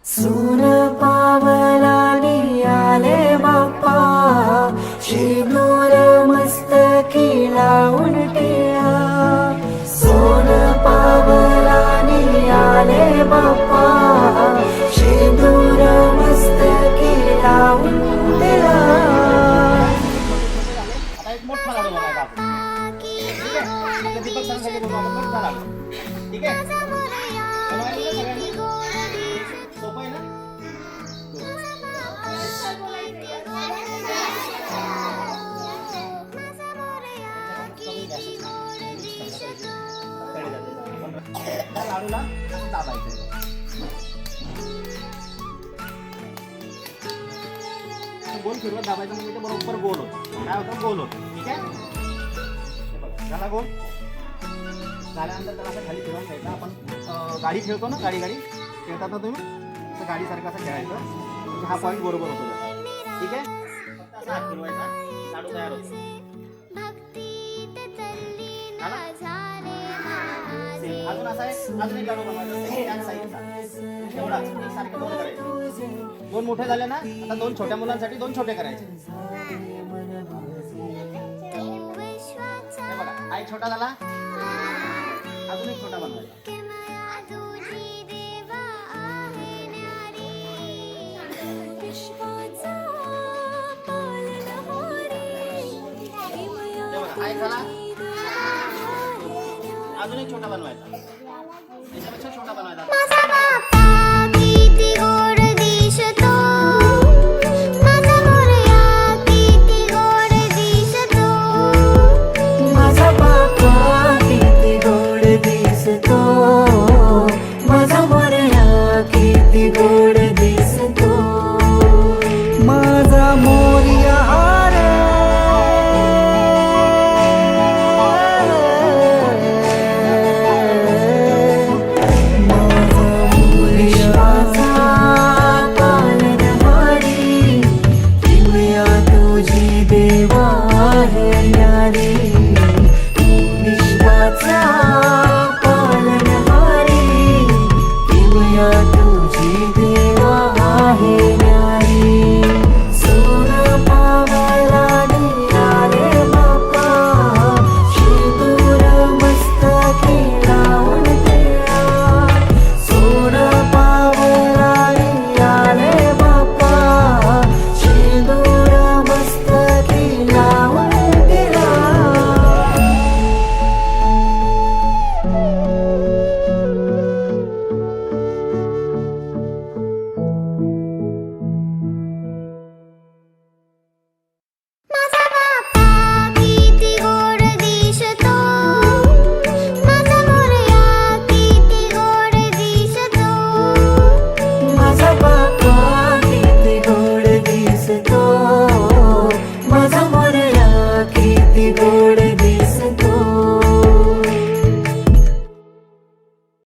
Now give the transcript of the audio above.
सून पावलानी आले बाप्पा, शेंदूर मस्तकी लावून टिळा. सोन पावलानी आले बाप्पा, शेंदूर मस्तकी लावून टिळा. आता एक मोठा लाडू बनवायचा आपण. ठीक आहे, दीपक सांगायचे बघू आपण मोठा लाडू. ठीक आहे, बनवायला सगळ्यांनी सोपं आहे ना. लाडूला असं दाबायचं. गोल फिरवत दाबायचं म्हणजे ते बरोबर गोल होतं. काय होतं, गोल होतं. ठीक आहे, झाला गोल. झाल्यानंतर त्याला असं खाली फिरवून घ्यायचं. आपण गाडी खेळतो ना, गाडी खेळतात ना तुम्ही, तर गाडीसारखं असं खेळायचं म्हणजे हा पॉईंट बरोबर होतो त्याचा. ठीक आहे, फक्त असा हात फिरवायचा, लाडू तयार होतो. अजून असा आहे, अजून एक लाडू बनवायचा त्याच साईजचा. एवढाच एकसारखे दोन करायचे. दोन मोठे झाले ना, आता दोन छोट्या मुलांसाठी दोन छोटे करायचे. हे बघा, हा एक छोटा झाला, अजून एक छोटा बनवायचा. हा एक झाला, अजून एक छोटा बनवायचा.